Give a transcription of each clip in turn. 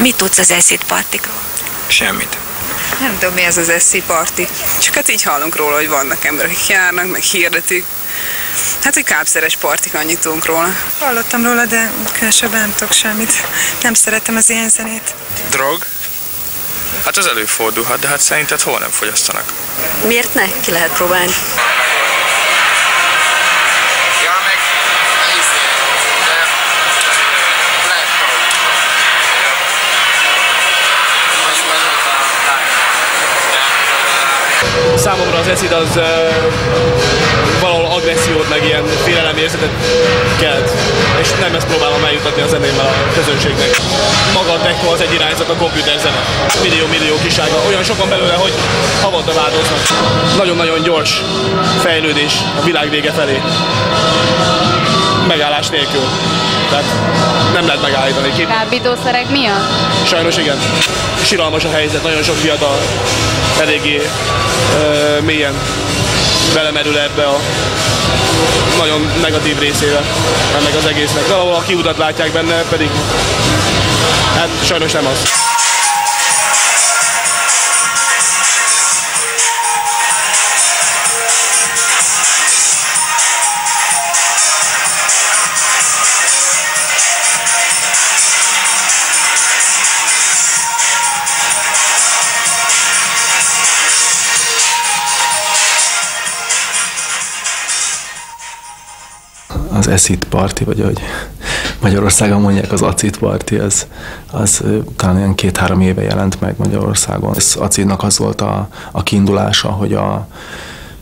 Mit tudsz az acid partikról? Semmit. Nem tudom, mi ez az SC parti. Csak hát így hallunk róla, hogy vannak emberek, akik járnak, meg hirdetik. Hát, hogy kápszeres partik, annyit tudunk róla. Hallottam róla, de különösebben nem tudok semmit. Nem szeretem az ilyen zenét. Drog? Hát az előfordulhat, de hát szerinted hol nem fogyasztanak? Miért ne? Ki lehet próbálni. Számomra az acid az valahol agressziót, meg ilyen félelemérzetet kelt, és nem ezt próbálom eljutatni a zenémmel a közönségnek. Maga a techno az egy irányzat, a komputerzene. Millió kisága, olyan sokan belőle, hogy havonta változnak. Nagyon-nagyon gyors fejlődés a világ vége felé. Megállás nélkül. Tehát nem lehet megállítani. Kábítószerek miatt? Sajnos igen. Siralmas a helyzet, nagyon sok fiatal eléggé mélyen belemerül ebbe a nagyon negatív részébe ennek az egésznek. Valahol a kiutat látják benne, pedig hát sajnos nem az. Az acid party, vagy ahogy Magyarországon mondják, az acid party, az talán olyan 2-3 éve jelent meg Magyarországon. Az acidnak az volt a kiindulása, hogy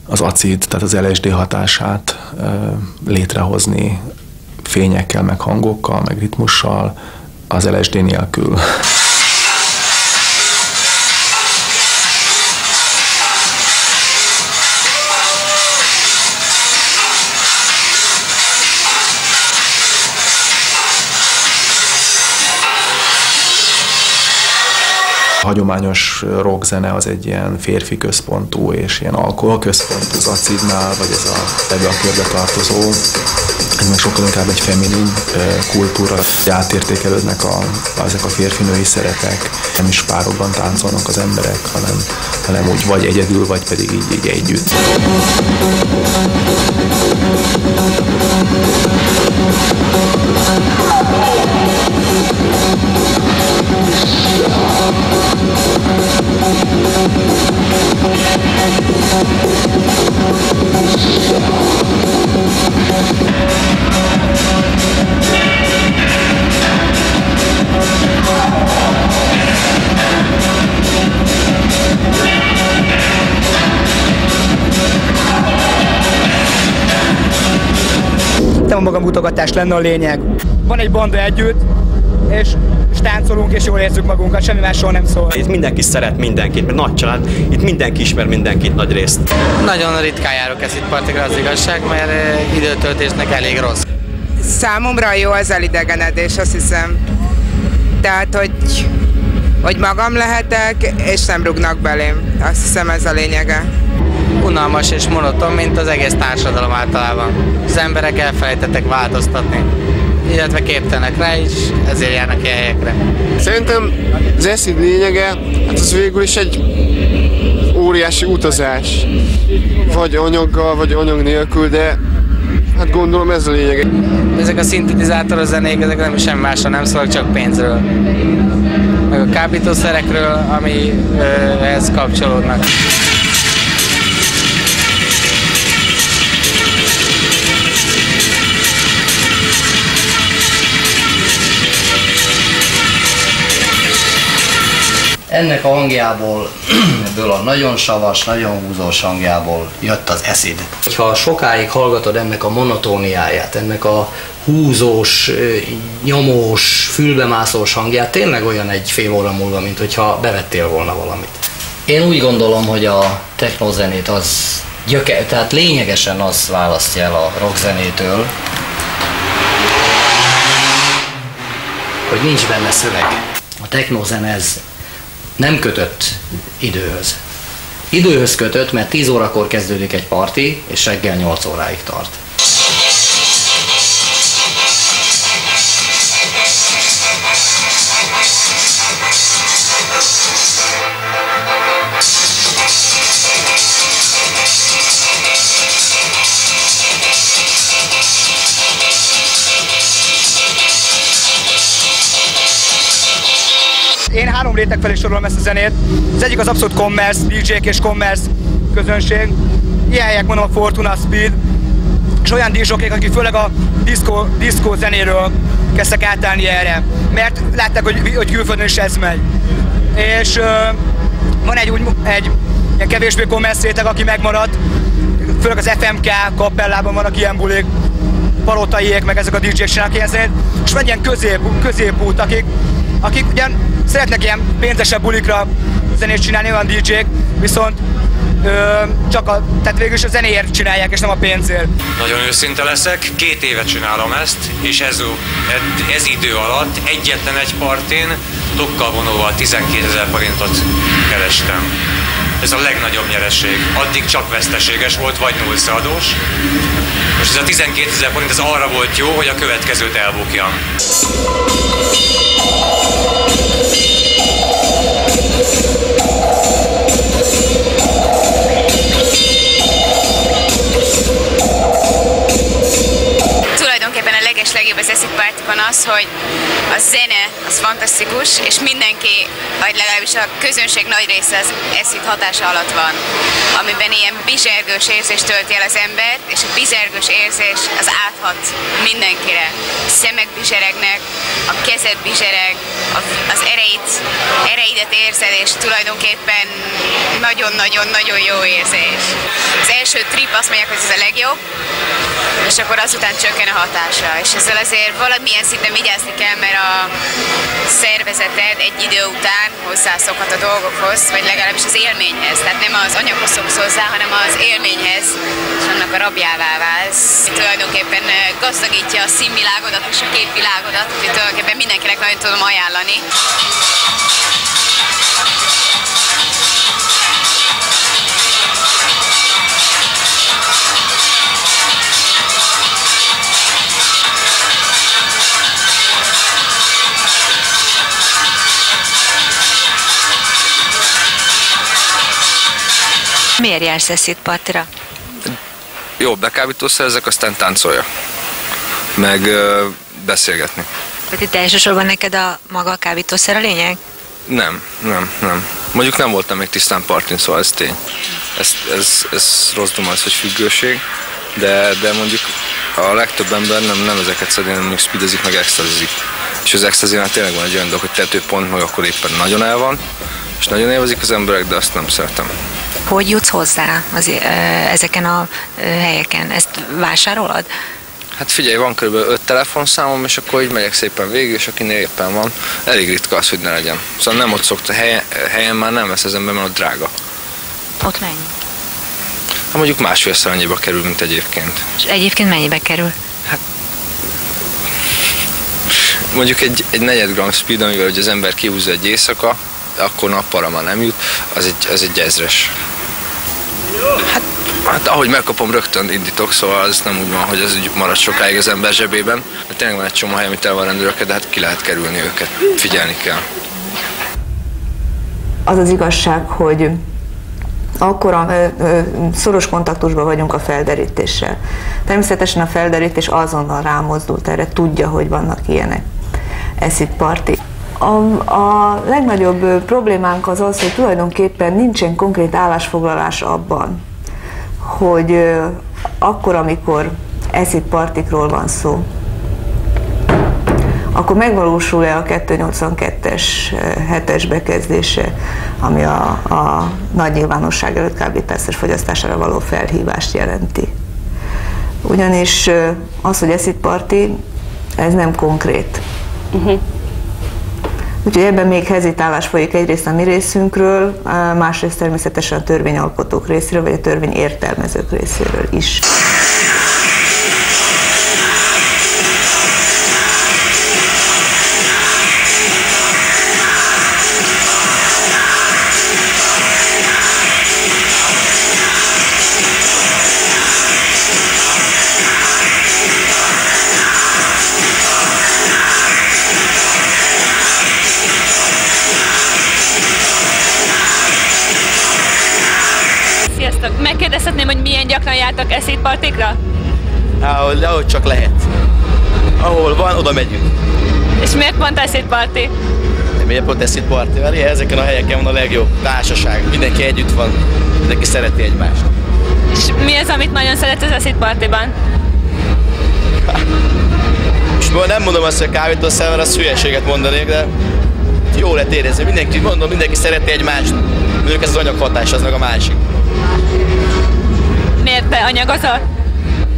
az acid, tehát az LSD hatását létrehozni fényekkel, meg hangokkal, meg ritmussal, az LSD nélkül. A hagyományos rockzene az egy ilyen férfi központú és ilyen alkoholközpontú, az acidnál, vagy ez ebbe a körbe tartozó, ez meg sokkal inkább egy feminin kultúra. Átértékelődnek ezek a férfi-női szerepek, nem is párokban táncolnak az emberek, hanem úgy vagy egyedül, vagy pedig így együtt. Nem a magamutogatás lenne a lényeg. Van egy banda együtt, és táncolunk, és jól érzük magunkat, semmi másról nem szól. Itt mindenki szeret mindenkit, mert nagy család, itt mindenki ismer mindenkit nagy részt. Nagyon ritkán járok acid partikra, az igazság, mert időtöltésnek elég rossz. Számomra jó az elidegenedés, azt hiszem. Tehát, hogy magam lehetek, és nem rúgnak belém. Azt hiszem, ez a lényege. Unalmas és monoton, mint az egész társadalom általában. Az emberek elfelejtettek változtatni, illetve képtelenek rá, és ezért járnak ilyen helyekre. Szerintem az acid lényege, hát az végül is egy óriási utazás. Vagy anyaggal, vagy anyag nélkül, de hát gondolom ez a lényege. Ezek a szintetizátoros zenék, ezek nem semmi másra nem szólnak, csak pénzről. Meg a kábítószerekről, ami ehhez kapcsolódnak. Ennek a hangjából, ebből a nagyon savas, nagyon húzós hangjából jött az acid. Ha sokáig hallgatod ennek a monotóniáját, ennek a húzós, nyomós, fülbemászós hangját, tényleg olyan egy fél óra múlva, mint hogyha bevettél volna valamit. Én úgy gondolom, hogy a technozenét tehát lényegesen az választja el a rockzenétől, hogy nincs benne szöveg. A technozene ez nem kötött időhöz. Időhöz kötött, mert 10 órakor kezdődik egy parti, és reggel 8 óráig tart. réteg felé sorolom ezt a zenét. Az egyik az abszolút commerce, DJ-k és commerce közönség. Ilyen helyek mondom a Fortuna, Speed, és olyan DJ-ok, akik főleg a diszkó zenéről kezdtek átállni erre, mert látták, hogy külföldön is ez megy. És van egy ilyen kevésbé commerce réteg, aki megmaradt, főleg az FMK Kapellában vannak ilyen bulik, Palotaiék, meg ezek a DJ-k csinálnak ilyen zenét, és van ilyen középút, akik ugyan szeretnek ilyen pénzesebb bulikra zenét csinálni, olyan DJ-k, viszont tehát végül is a zenéért csinálják, és nem a pénzért. Nagyon őszinte leszek, 2 éve csinálom ezt, és ez idő alatt egyetlen egy partin tokkal vonóval 12 000 forintot kerestem. Ez a legnagyobb nyereség. Addig csak veszteséges volt, vagy nullszadós. Most ez a 12 000 forint ez arra volt jó, hogy a következőt elbukjam. Tulajdonképpen a legeslegjobb az Acid Party-ban az, hogy a zene az fantasztikus, és mindenki, vagy legalábbis a közönség nagy része az Acid hatása alatt van, amiben ilyen bizsergős érzés tölti el az embert, és a bizsergős érzés az áthat mindenkire. A szemek bizseregnek, a kezed bizsereg, az ereidet érzed, és tulajdonképpen nagyon-nagyon-nagyon jó érzés. Az első trip azt mondják, hogy ez a legjobb, és akkor azután csökken a hatása, és ezzel azért valamilyen szinten vigyázni kell, mert a szervezeted egy idő után hozzászokhat a dolgokhoz, vagy legalábbis az élményhez, tehát nem az anyaghoz szoksz hozzá, hanem az élményhez, és annak a rabjává válsz. Tulajdonképpen gazdagítja a színvilágodat és a képvilágodat, úgyhogy tulajdonképpen mindenkinek nagyon tudom ajánlani. Miért jársz Acid Partyra? Jó, bekábítószerezek, aztán táncolja. Meg beszélgetni. Tehát itt elsősorban neked maga a kábítószer a lényeg? Nem. Mondjuk nem voltam még tisztán partin, szóval ez tény. Ez rossz duma, ez, hogy függőség, de mondjuk a legtöbb ember nem ezeket szedi, hanem mondjuk speedezik, meg extazizik. És az extazinál tényleg van egy olyan dolog, hogy tetőpont, meg akkor éppen nagyon el van, és nagyon élvezik az emberek, de azt nem szeretem. Hogy jutsz hozzá ezeken a helyeken? Ezt vásárolod? Hát figyelj, van kb. 5 telefonszámom, és akkor így megyek szépen végig, és akinél éppen van, elég ritka az, hogy ne legyen. Szóval nem ott szokta, helyen már nem vesz az ember, mert ott drága. Ott mennyi? Hát mondjuk másfélszer annyiba kerül, mint egyébként. És egyébként mennyibe kerül? Hát mondjuk egy 4 g speed, amivel az ember kihúzza egy éjszaka, akkor nappalra már nem jut, az egy 1000-es. Hát ahogy megkapom, rögtön indítok, szóval ez nem úgy van, hogy ez úgy marad sokáig az ember zsebében. Mert tényleg van egy csomó hely, amit el van rendőröket, de hát ki lehet kerülni őket, figyelni kell. Az az igazság, hogy akkor szoros kontaktusban vagyunk a felderítéssel. Természetesen a felderítés azonnal rámozdult erre, tudja, hogy vannak ilyenek. Acid Party. A legnagyobb problémánk az az, hogy tulajdonképpen nincsen konkrét állásfoglalás abban, hogy akkor, amikor Acid Partikról van szó, akkor megvalósul-e a 282-es 7-es bekezdése, ami a nagy nyilvánosság előtt kábítószer fogyasztására való felhívást jelenti. Ugyanis az, hogy Acid Party, ez nem konkrét. Úgyhogy ebben még hezitálás folyik egyrészt a mi részünkről, másrészt természetesen a törvényalkotók részéről, vagy a törvény értelmezők részéről is. Megkérdezhetném, hogy milyen gyakran jártak Acid Partikra? Ahogy csak lehet. Ahol van, oda megyünk. És miért pont Acid Party? Miért pont Acid Party? Mert ezeken a helyeken van a legjobb társaság. Mindenki együtt van, mindenki szereti egymást. És mi az, amit nagyon szeret az Acid Party-ban? Most nem mondom azt, hogy a kábítószer, mert az hülyeséget mondanék, de jó lehet érezni. Mindenki szereti egymást. Ők ez az anyaghatás, az meg a másik. Miért te anyagozol?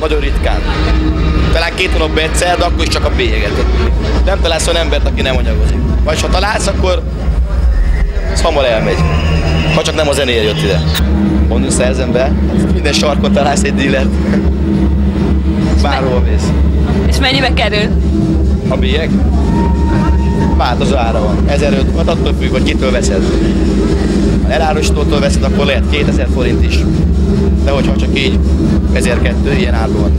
Nagyon ritkán. Talán 2 hónapban egyszer, de akkor is csak a bélyeget. Nem találsz olyan embert, aki nem anyagozik. Vagy ha találsz, akkor az hamar elmegy. Ha csak nem a zenéje jött ide. Onnan szerzem be, minden sarkon találsz egy dílert. Bárhol mész. És mennyibe kerül? A bélyeg? Változó ára van. 1500, hát attól függ, hogy kitől veszed. Ha elárusítótól veszed, akkor lehet 2000 forint is. De hogyha csak így 1200, ilyen árban van.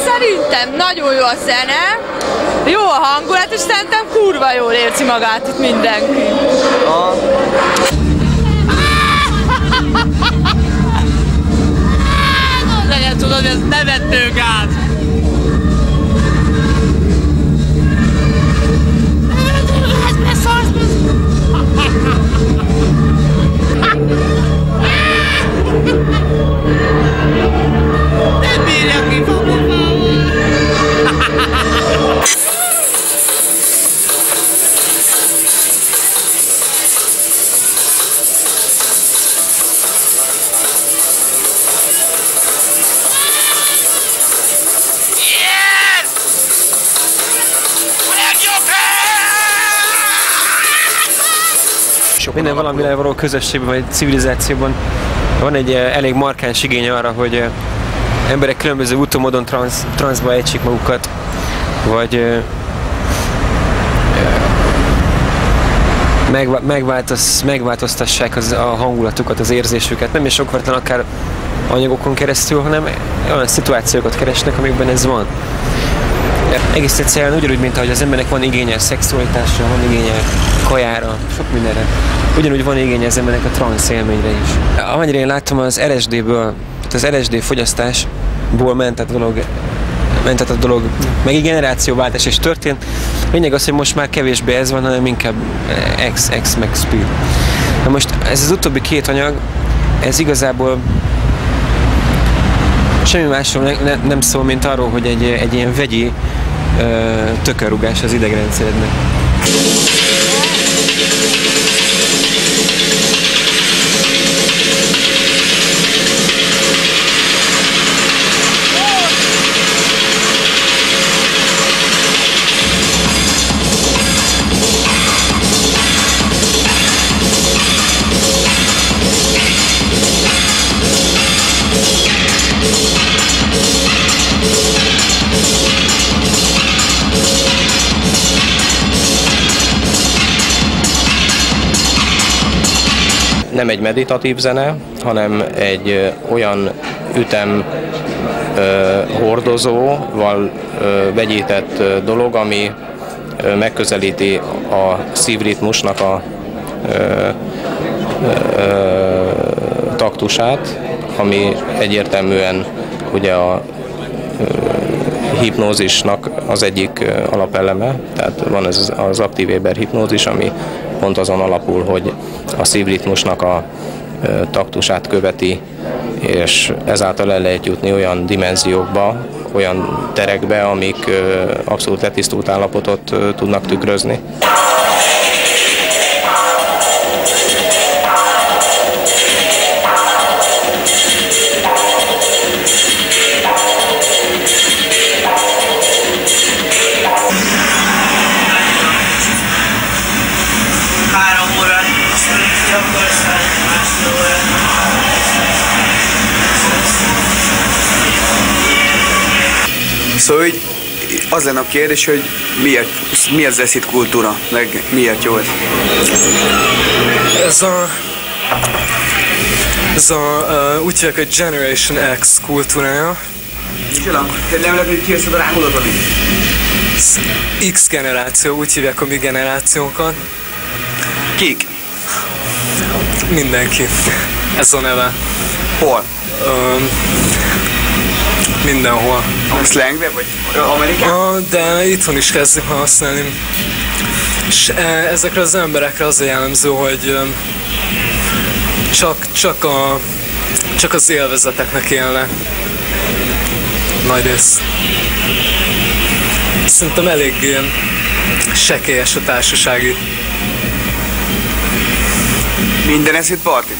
Szerintem nagyon jó a zene, jó a hangulat, és szerintem kurva jól érzi magát itt mindenki. Legyen tudod, ez nevetőgáz. Nem bírja ki fogni. Minden valamivel való közösségben vagy civilizációban van egy elég markáns igény arra, hogy emberek különböző úton-módon transzba ejtsék magukat, vagy megváltoztassák a hangulatukat, az érzésüket. Nem is okvetlen akár anyagokon keresztül, hanem olyan szituációkat keresnek, amikben ez van. Egész egyszerűen ugyanúgy, mint ahogy az embernek van igénye a szexualitásra, van igénye kajára, sok mindenre. Ugyanúgy van igénye az embernek a transz élményre is. Amennyire én láttam, az LSD-ből, az LSD fogyasztásból ment a dolog, meg egy generációváltás is történt. Lényeg az, hogy most már kevésbé ez van, hanem inkább X meg speed. Na most ez az utóbbi 2 anyag, ez igazából semmi másról nem szól, mint arról, hogy egy ilyen vegyi tökörrugás az idegrendszerednek. Nem egy meditatív zene, hanem egy olyan ütem hordozóval vegyített dolog, ami megközelíti a szívritmusnak a taktusát, ami egyértelműen ugye a hipnózisnak az egyik alapeleme, tehát van ez az aktív éber hipnózis, ami pont azon alapul, hogy a szívritmusnak a taktusát követi, és ezáltal el lehet jutni olyan dimenziókba, olyan terekbe, amik abszolút letisztult állapotot tudnak tükrözni. Szóval így az lenne a kérdés, hogy miért az acid kultúra, meg miért jó ez? Ez úgy hívják, hogy Generation X kultúrája. Micsoda? Nem lehet, hogy kieszed a rámulatot is? X generáció, úgy hívják a mi generációnkat. Kik? Mindenki. Ez a neve. Hol? Mindenhol. Slangbe vagy Amerikában? De itthon is kezdik használni. És ezekre az emberekre az a jellemző, hogy csak az élvezeteknek élnek. Nagy rész. Szerintem elég sekélyes a társasági. Minden acid party?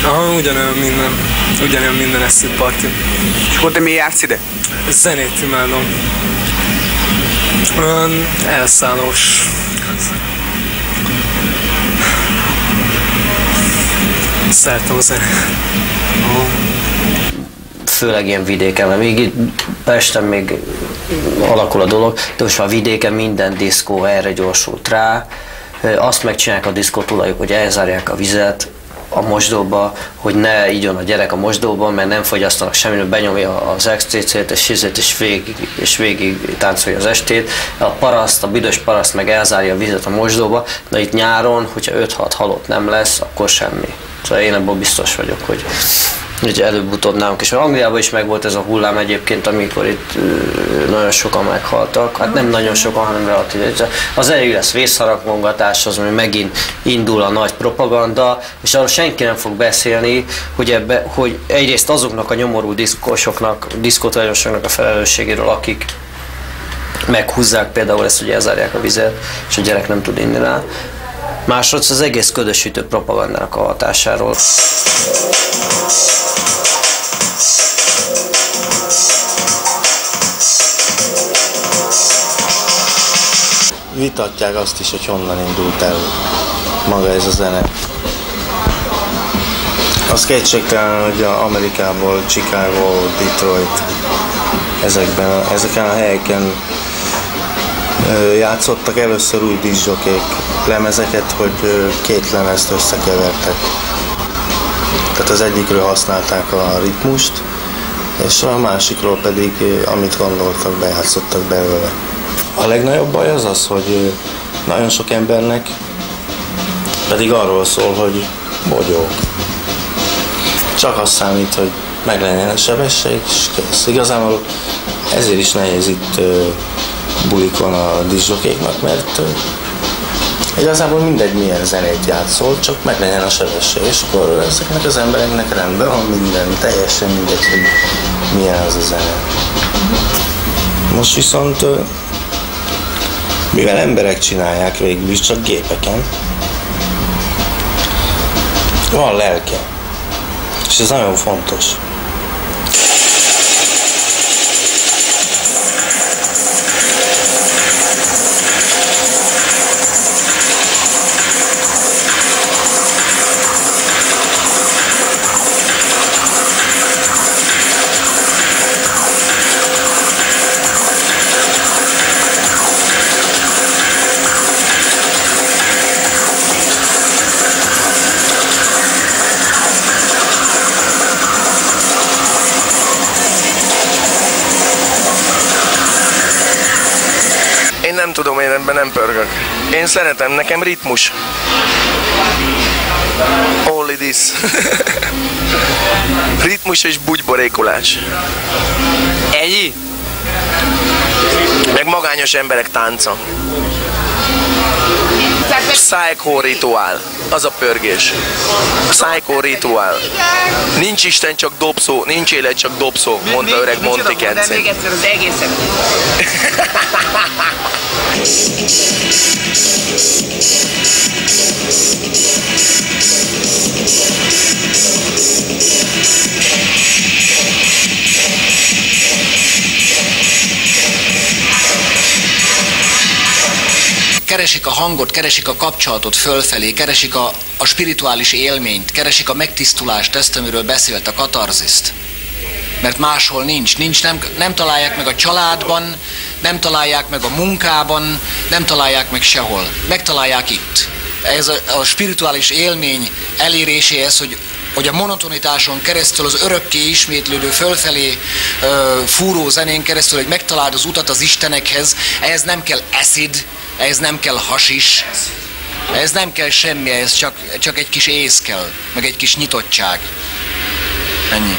Aha, ugyanolyan minden acid party. És akkor te mi jársz ide? Zenét imádom. Olyan elszállós. Szeretem a zenét. Főleg ilyen vidéken, mert még itt Pesten még alakul a dolog, de most a vidéken minden diszkó erre gyorsult rá. Azt megcsinálják a diszkótulajok, hogy elzárják a vizet a mosdóba, hogy ne igyon a gyerek a mosdóban, mert nem fogyasztanak semmit, benyomja az XTC-t és végig táncolja az estét. A büdös paraszt meg elzárja a vizet a mosdóba, de itt nyáron, hogyha 5-6 halott nem lesz, akkor semmi. Szóval én abban biztos vagyok, hogy előbb-utóbb nálunk is. Angliában is megvolt ez a hullám egyébként, amikor itt nagyon sokan meghaltak. Hát nem nagyon sokan, hanem relatív. Az elég lesz vészharangmongatás, az, hogy megint indul a nagy propaganda, és arról senki nem fog beszélni, hogy egyrészt azoknak a nyomorú diszkótulajdonosoknak a felelősségéről, akik meghúzzák például ezt, hogy elzárják a vizet, és a gyerek nem tud inni rá. Másodsz az egész ködösítő propagandának a hatásáról. Vitatják azt is, hogy honnan indult el maga ez a zene. Az kétségtelen, hogy Amerikából, Chicago, Detroit, ezeken a helyeken játszottak először új diszjokék lemezeket, hogy két lemezt összekevertek. Tehát az egyikről használták a ritmust, és a másikról pedig, amit gondoltak, bejátszottak belőle. A legnagyobb baj az az, hogy nagyon sok embernek pedig arról szól, hogy bogyók. Csak az számít, hogy meglegyen a sebesség, és kész. Igazából ezért is nehéz itt bulikon a diszjokéknak, mert igazából mindegy milyen zenét játszol, csak meglegyen a sebesség, és akkor ezeknek az embereknek rendben van minden, teljesen mindegy, hogy milyen az a zene. Most viszont, mivel emberek csinálják végül is csak gépeken, van lelke, és ez nagyon fontos. Nem tudom, én ebben nem pörgök. Én szeretem, nekem ritmus. Only this. Ritmus és bugyborékolás. Ennyi? Meg magányos emberek tánca. Psycho rituál. Az a pörgés. Psycho rituál. Nincs Isten, csak dobszó. Nincs élet, csak dobszó, mondta öreg Monty Kenci. De még egyszer az egészet. Keresik a hangot, keresik a kapcsolatot fölfelé, keresik a spirituális élményt, keresik a megtisztulást, ezt, amiről beszélt, a katarziszt. mert máshol nincs, nem találják meg a családban, nem találják meg a munkában, nem találják meg sehol. Megtalálják itt. Ez a spirituális élmény eléréséhez, hogy a monotonitáson keresztül, az örökké ismétlődő, fölfelé fúró zenén keresztül, hogy megtaláld az utat az istenekhez, ehhez nem kell acid, ehhez nem kell hasis, ehhez nem kell semmi, ehhez csak egy kis ész kell, meg egy kis nyitottság. Ennyi.